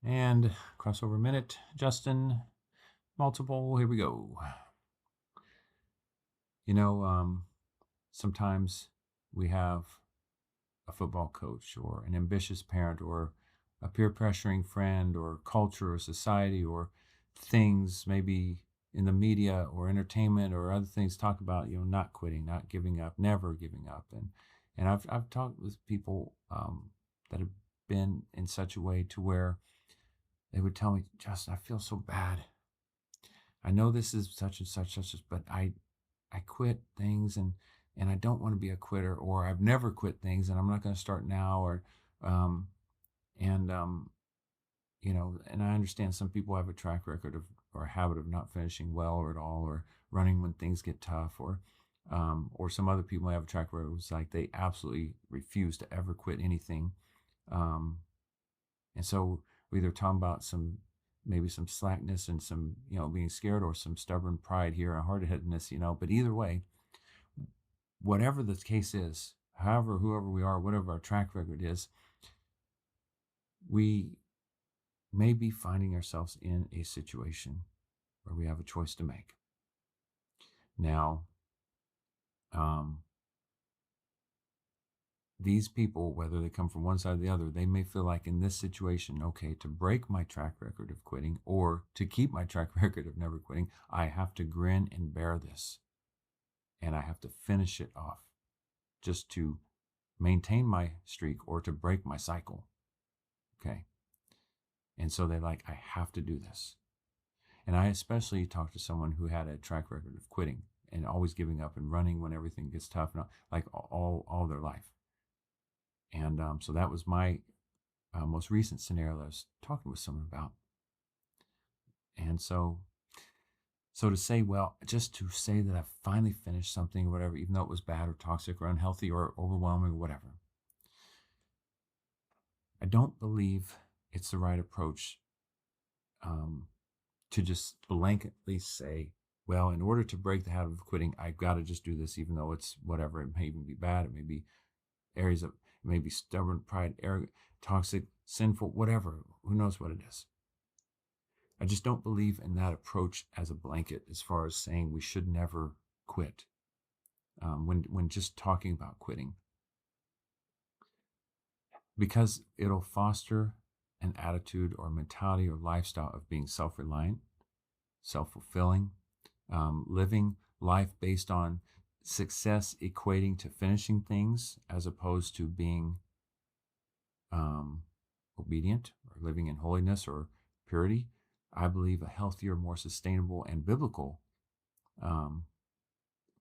And crossover minute, Justin, multiple, here we go. You know, sometimes we have a football coach or an ambitious parent or a peer pressuring friend or culture or society or things maybe in the media or entertainment or other things talk about, not quitting, not giving up, never giving up. And I've talked with people that have been in such a way to where they would tell me, Justin, I feel so bad. I know this is such and such, but I quit things and I don't want to be a quitter, or I've never quit things and I'm not going to start now, or, um, and, and I understand some people have a track record of, or a habit of not finishing well or at all, or running when things get tough, or some other people have a track record. It's like they absolutely refuse to ever quit anything. Um, and so we're either talking about maybe some slackness and some, being scared, or some stubborn pride here and hard-headedness, but either way, whatever the case is, however, whoever we are, whatever our track record is, we may be finding ourselves in a situation where we have a choice to make. Now, these people, whether they come from one side or the other, they may feel like in this situation, okay, to break my track record of quitting or to keep my track record of never quitting, I have to grin and bear this. And I have to finish it off just to maintain my streak or to break my cycle. Okay. And so they're like, I have to do this. And I especially talked to someone who had a track record of quitting and always giving up and running when everything gets tough, and like all their life. And so that was my most recent scenario that I was talking with someone about. And so to say, well, just to say that I finally finished something or whatever, even though it was bad or toxic or unhealthy or overwhelming or whatever, I don't believe it's the right approach to just blanketly say, well, in order to break the habit of quitting, I've got to just do this, even though it's whatever. It may even be bad. It may be areas of, it may be stubborn, pride, arrogant, toxic, sinful, whatever. Who knows what it is? I just don't believe in that approach as a blanket as far as saying we should never quit. When just talking about quitting, because it'll foster an attitude or mentality or lifestyle of being self-reliant, self-fulfilling, living life based on success equating to finishing things as opposed to being obedient or living in holiness or purity. I believe a healthier, more sustainable, and biblical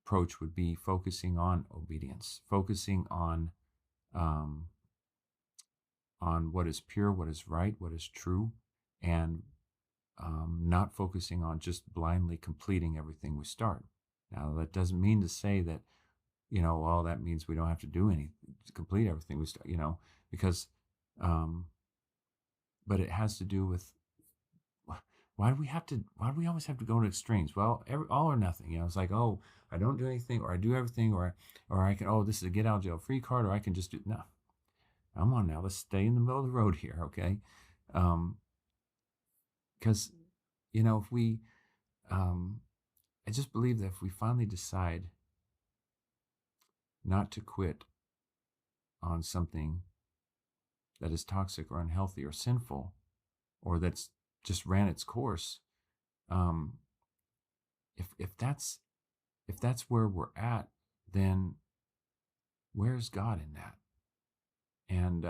approach would be focusing on obedience, focusing um, on what is pure, what is right, what is true, and not focusing on just blindly completing everything we start. Now, that doesn't mean to say that, well, that means we don't have to do anything to complete everything we start, because, but it has to do with why do we always have to go to extremes? Well, all or nothing, it's like, oh, I don't do anything, or I do everything, or I can, oh, this is a get out of jail free card, or I can just do, no, I'm on now. Let's stay in the middle of the road here. Okay. Because, if we, I just believe that if we finally decide not to quit on something that is toxic or unhealthy or sinful, or that's just ran its course, um, if that's where we're at, then where's God in that? And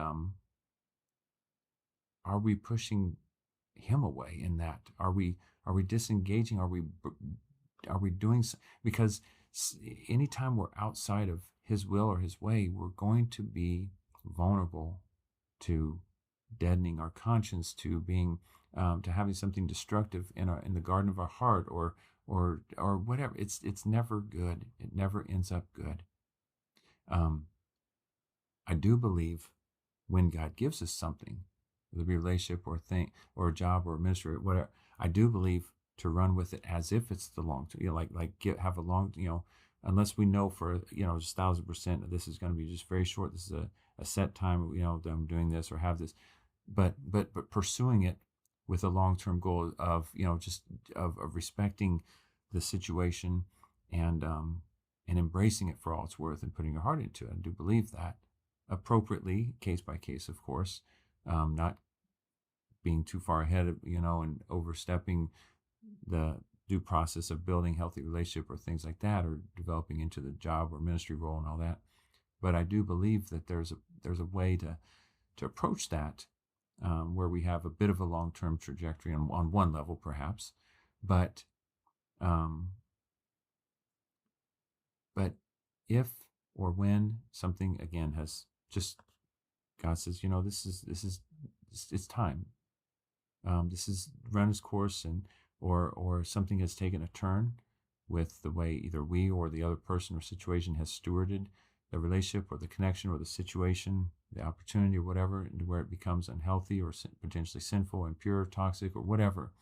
are we pushing Him away in that? Are we disengaging? Are we doing so? Because anytime we're outside of His will or His way, we're going to be vulnerable to deadening our conscience, to being to having something destructive in the garden of our heart, or whatever. It's never good. It never ends up good. I do believe when God gives us something, whether it be a relationship or a thing or a job or a ministry or whatever, I do believe to run with it as if it's the long term, have a long, unless we know for, just 1,000% that this is going to be just very short. This is a set time, that I'm doing this or have this. but pursuing it with a long-term goal of, just of respecting the situation, and and embracing it for all it's worth and putting your heart into it. I do believe that, appropriately, case by case, of course, not being too far ahead of, and overstepping the due process of building healthy relationship or things like that, or developing into the job or ministry role and all that. But I do believe that there's a way to approach that, where we have a bit of a long-term trajectory on one level, perhaps, but um, but if or when something again has just, God says, it's time. This is run its course, and or something has taken a turn with the way either we or the other person or situation has stewarded the relationship or the connection or the situation, the opportunity or whatever, and where it becomes unhealthy or potentially sinful, impure, toxic, or whatever.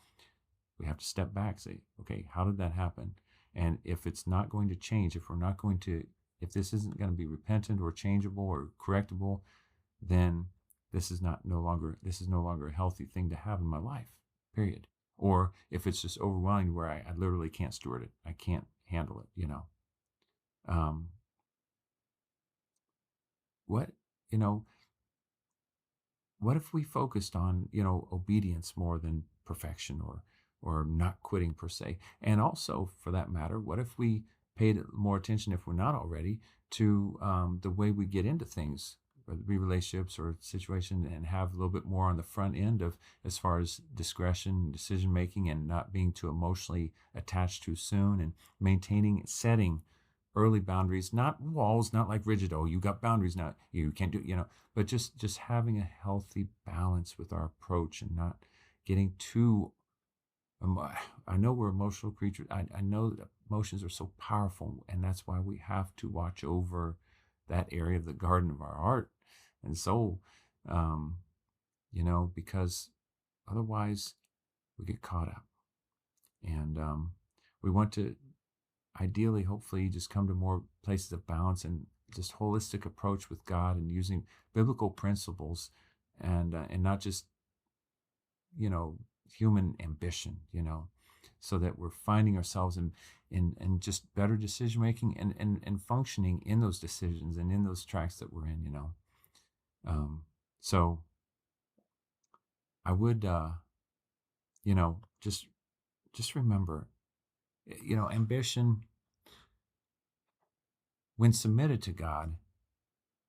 We have to step back, say, okay, how did that happen? And if it's not going to change, if this isn't going to be repentant or changeable or correctable, then this is no longer a healthy thing to have in my life, period. Or if it's just overwhelming where I literally can't steward it, I can't handle it. Um, what, you know, what if we focused on, obedience more than perfection, or not quitting per se? And also, for that matter, what if we paid more attention, if we're not already, to the way we get into things, whether it be relationships or situation, and have a little bit more on the front end of, as far as discretion, decision making, and not being too emotionally attached too soon, and setting early boundaries, not walls, not like rigid, oh, you got boundaries now, you can't do, but just having a healthy balance with our approach, and not getting too I know we're emotional creatures. I know that emotions are so powerful, and that's why we have to watch over that area of the garden of our heart and soul, um, because otherwise we get caught up. And we want to ideally, hopefully, just come to more places of balance and just holistic approach with God, and using biblical principles, and not just, human ambition, so that we're finding ourselves in just better decision making, and functioning in those decisions and in those tracks that we're in. Um, so I would, just remember, ambition, when submitted to God,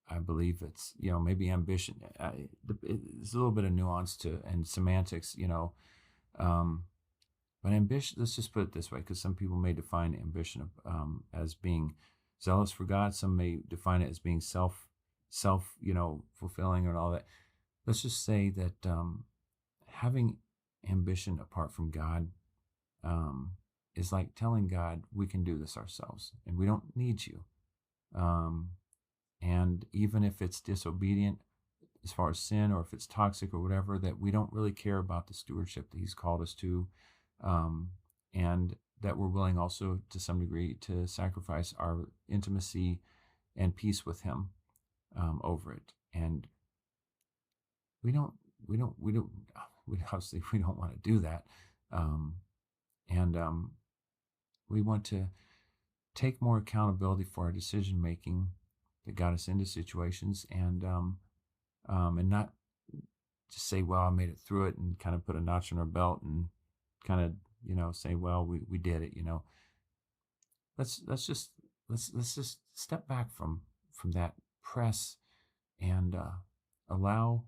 I believe it's, maybe ambition. There's a little bit of nuance to and semantics, um, but ambition. Let's just put it this way, because some people may define ambition as being zealous for God. Some may define it as being self, fulfilling and all that. Let's just say that having ambition apart from God um, is like telling God we can do this ourselves and we don't need you. Um, and even if it's disobedient as far as sin, or if it's toxic or whatever, that we don't really care about the stewardship that He's called us to, um, and that we're willing also to some degree to sacrifice our intimacy and peace with Him over it. And we don't, we don't, we don't, we obviously we don't want to do that, um, and we want to take more accountability for our decision making that got us into situations, and not just say, well, I made it through it, and kind of put a notch on our belt, and kind of, say, well, we did it. Let's just let's just step back from that press, and allow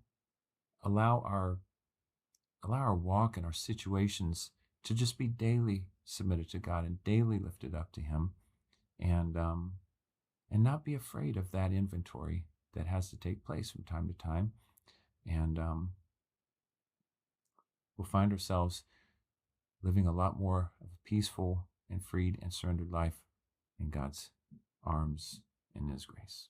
allow our allow our walk and our situations to just be daily submitted to God and daily lifted up to Him, and not be afraid of that inventory that has to take place from time to time. And we'll find ourselves living a lot more of a peaceful and freed and surrendered life in God's arms and His grace.